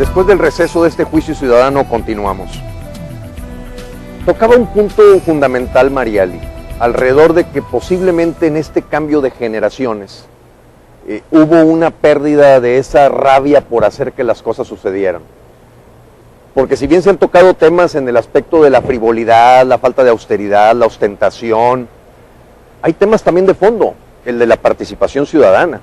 Después del receso de este juicio ciudadano continuamos. Tocaba un punto fundamental Mariali, alrededor de que posiblemente en este cambio de generaciones hubo una pérdida de esa rabia por hacer que las cosas sucedieran. Porque si bien se han tocado temas en el aspecto de la frivolidad, la falta de austeridad, la ostentación, hay temas también de fondo, el de la participación ciudadana.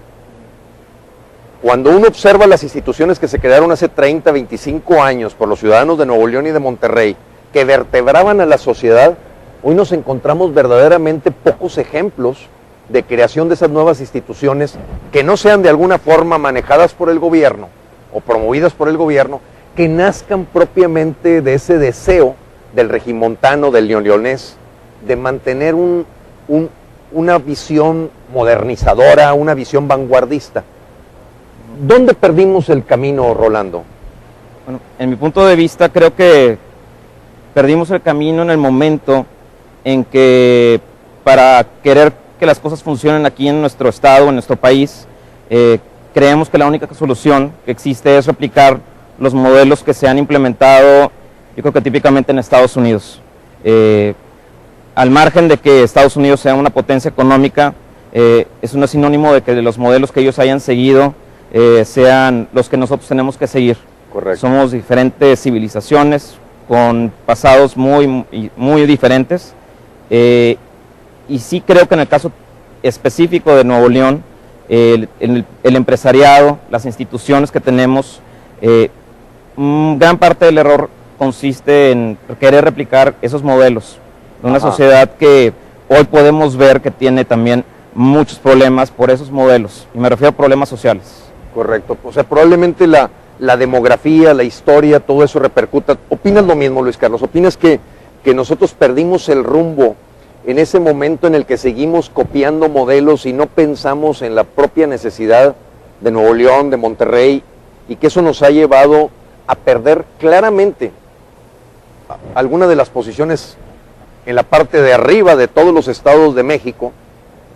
Cuando uno observa las instituciones que se crearon hace 30, 25 años por los ciudadanos de Nuevo León y de Monterrey, que vertebraban a la sociedad, hoy nos encontramos verdaderamente pocos ejemplos de creación de esas nuevas instituciones que no sean de alguna forma manejadas por el gobierno o promovidas por el gobierno, que nazcan propiamente de ese deseo del regimontano, del neoleonés, de mantener una visión modernizadora, una visión vanguardista. ¿Dónde perdimos el camino, Rolando? Bueno, en mi punto de vista creo que perdimos el camino en el momento en que para querer que las cosas funcionen aquí en nuestro estado, en nuestro país, creemos que la única solución que existe es replicar los modelos que se han implementado, yo creo que típicamente en Estados Unidos. Al margen de que Estados Unidos sea una potencia económica, eso no es sinónimo de que los modelos que ellos hayan seguido sean los que nosotros tenemos que seguir. Correcto. Somos diferentes civilizaciones con pasados muy diferentes, y sí creo que en el caso específico de Nuevo León, el empresariado, las instituciones que tenemos, gran parte del error consiste en querer replicar esos modelos de una sociedad que hoy podemos ver que tiene también muchos problemas por esos modelos, y me refiero a problemas sociales. Correcto, o sea, probablemente la demografía, la historia, todo eso repercuta. ¿Opinas lo mismo, Luis Carlos? ¿Opinas que nosotros perdimos el rumbo en ese momento en el que seguimos copiando modelos y no pensamos en la propia necesidad de Nuevo León, de Monterrey, y que eso nos ha llevado a perder claramente alguna de las posiciones en la parte de arriba de todos los estados de México,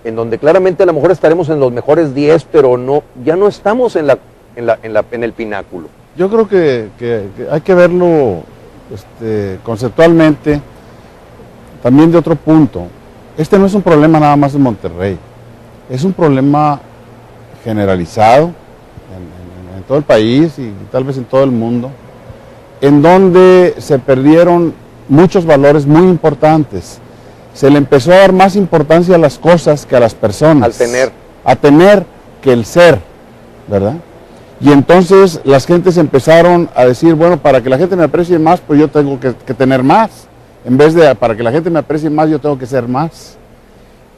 en donde claramente a lo mejor estaremos en los mejores 10, pero no, ya no estamos en el pináculo? Yo creo que hay que verlo conceptualmente, también de otro punto. Este no es un problema nada más en Monterrey, es un problema generalizado en todo el país y tal vez en todo el mundo, en donde se perdieron muchos valores muy importantes. Se le empezó a dar más importancia a las cosas que a las personas. Al tener. A tener que el ser, ¿verdad? Y entonces las gentes empezaron a decir, bueno, para que la gente me aprecie más, pues yo tengo que tener más. En vez de, para que la gente me aprecie más, yo tengo que ser más.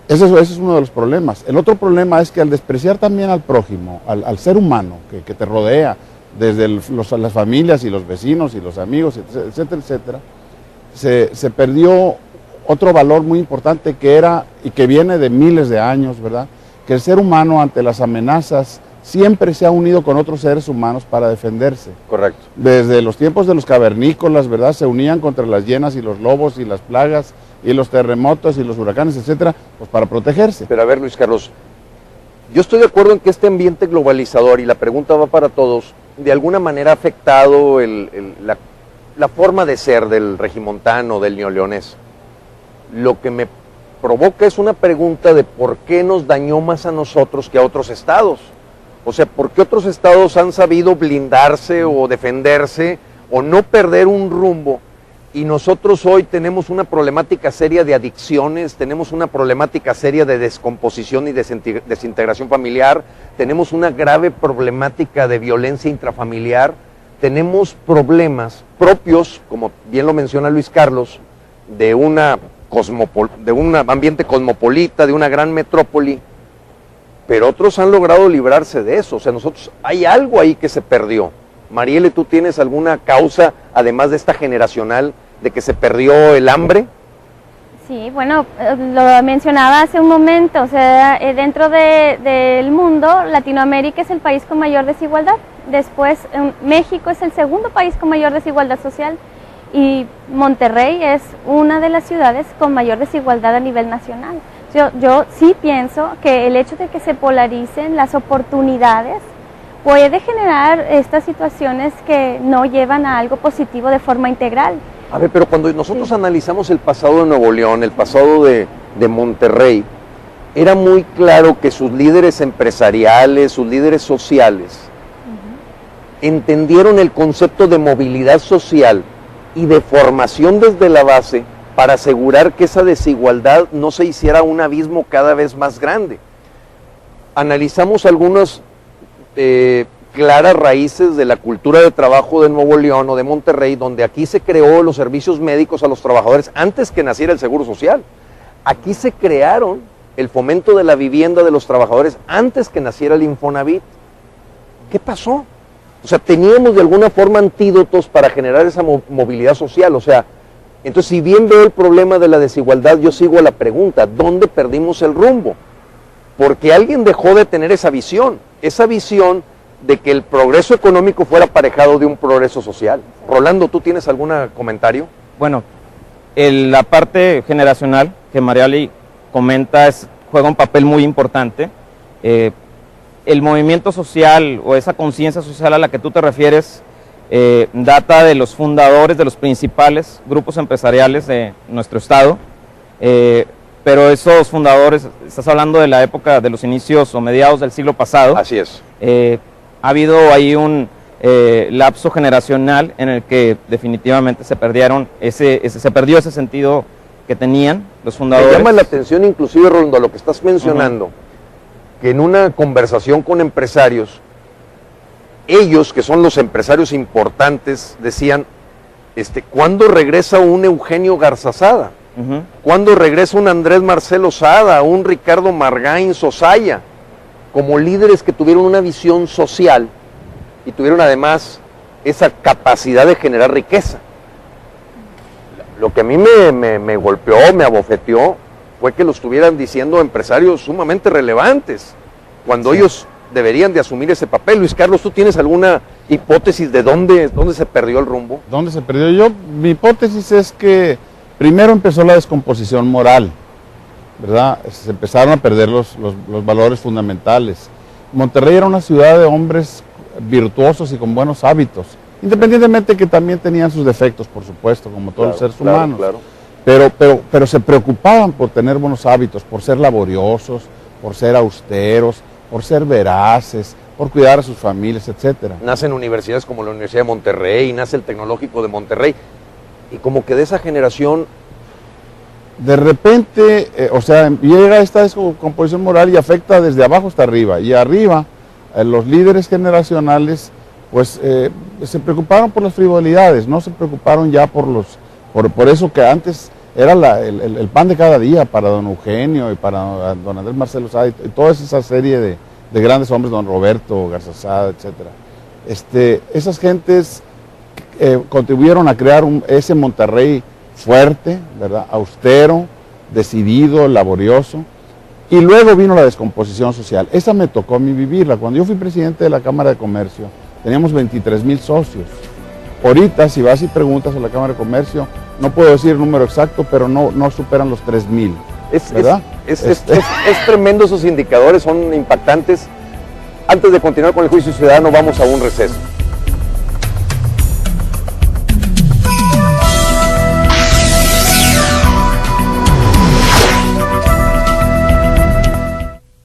Ese es uno de los problemas. El otro problema es que al despreciar también al prójimo, al ser humano que te rodea, desde las familias y los vecinos y los amigos, etcétera, etcétera, se perdió otro valor muy importante que era, y que viene de miles de años, ¿verdad? Que el ser humano ante las amenazas siempre se ha unido con otros seres humanos para defenderse. Correcto. Desde los tiempos de los cavernícolas, ¿verdad? Se unían contra las hienas y los lobos y las plagas y los terremotos y los huracanes, etcétera, pues para protegerse. Pero a ver, Luis Carlos, yo estoy de acuerdo en que este ambiente globalizador, y la pregunta va para todos, de alguna manera ha afectado la forma de ser del regimontano, del neoleonés. Lo que me provoca es una pregunta de por qué nos dañó más a nosotros que a otros estados. O sea, ¿por qué otros estados han sabido blindarse o defenderse o no perder un rumbo? Y nosotros hoy tenemos una problemática seria de adicciones, tenemos una problemática seria de descomposición y desintegración familiar, tenemos una grave problemática de violencia intrafamiliar, tenemos problemas propios, como bien lo menciona Luis Carlos, de un ambiente cosmopolita, de una gran metrópoli, pero otros han logrado librarse de eso. O sea, nosotros, hay algo ahí que se perdió. Mariele, ¿tú tienes alguna causa, además de esta generacional, de que se perdió el hambre? Sí, bueno, lo mencionaba hace un momento, o sea, dentro del mundo, Latinoamérica es el país con mayor desigualdad. Después, México es el segundo país con mayor desigualdad social, y Monterrey es una de las ciudades con mayor desigualdad a nivel nacional. Yo sí pienso que el hecho de que se polaricen las oportunidades puede generar estas situaciones que no llevan a algo positivo de forma integral. A ver, pero cuando nosotros analizamos el pasado de Nuevo León, el pasado de Monterrey, era muy claro que sus líderes empresariales, sus líderes sociales, entendieron el concepto de movilidad social y de formación desde la base para asegurar que esa desigualdad no se hiciera un abismo cada vez más grande. Analizamos algunas claras raíces de la cultura de trabajo de Nuevo León o de Monterrey, donde aquí se creó los servicios médicos a los trabajadores antes que naciera el Seguro Social. Aquí se crearon el fomento de la vivienda de los trabajadores antes que naciera el Infonavit. ¿Qué pasó? O sea, teníamos de alguna forma antídotos para generar esa movilidad social. O sea, entonces si bien veo el problema de la desigualdad, yo sigo a la pregunta, ¿dónde perdimos el rumbo? Porque alguien dejó de tener esa visión de que el progreso económico fuera aparejado de un progreso social. Rolando, ¿tú tienes algún comentario? Bueno, la parte generacional que Mariali comenta juega un papel muy importante. El movimiento social o esa conciencia social a la que tú te refieres data de los fundadores de los principales grupos empresariales de nuestro estado, pero esos fundadores, estás hablando de la época de los inicios o mediados del siglo pasado. Así es. Ha habido ahí un lapso generacional en el que definitivamente se perdió ese sentido que tenían los fundadores. Me llama la atención inclusive, Rolando, a lo que estás mencionando, que en una conversación con empresarios, ellos, que son los empresarios importantes, decían, ¿cuándo regresa un Eugenio Garzazada? ¿Cuándo regresa un Andrés Marcelo Sada, un Ricardo Margain Sosaya? Como líderes que tuvieron una visión social y tuvieron además esa capacidad de generar riqueza. Lo que a mí me golpeó, me abofeteó, fue que lo estuvieran diciendo empresarios sumamente relevantes, cuando ellos deberían de asumir ese papel. Luis Carlos, ¿tú tienes alguna hipótesis de dónde se perdió el rumbo? ¿Dónde se perdió? Mi hipótesis es que primero empezó la descomposición moral, ¿verdad? Se empezaron a perder los valores fundamentales. Monterrey era una ciudad de hombres virtuosos y con buenos hábitos, independientemente que también tenían sus defectos, por supuesto, como todos los seres humanos. Claro. Pero se preocupaban por tener buenos hábitos, por ser laboriosos, por ser austeros, por ser veraces, por cuidar a sus familias, etcétera. Nacen universidades como la Universidad de Monterrey, nace el Tecnológico de Monterrey, y como que de esa generación... De repente, llega esta descomposición moral y afecta desde abajo hasta arriba, y arriba los líderes generacionales pues se preocuparon por las frivolidades, no se preocuparon ya por eso que antes era el pan de cada día para don Eugenio y para don Andrés Marcelo Sada y toda esa serie de grandes hombres, don Roberto Garzazada, etc. Esas gentes contribuyeron a crear ese Monterrey fuerte, ¿verdad? Austero, decidido, laborioso. Y luego vino la descomposición social. Esa me tocó a mí vivirla. Cuando yo fui presidente de la Cámara de Comercio, teníamos 23,000 socios. Ahorita, si vas y preguntas a la Cámara de Comercio, no puedo decir el número exacto, pero no superan los 3,000. ¿Verdad? Es tremendo, esos indicadores son impactantes. Antes de continuar con el juicio ciudadano, vamos a un receso.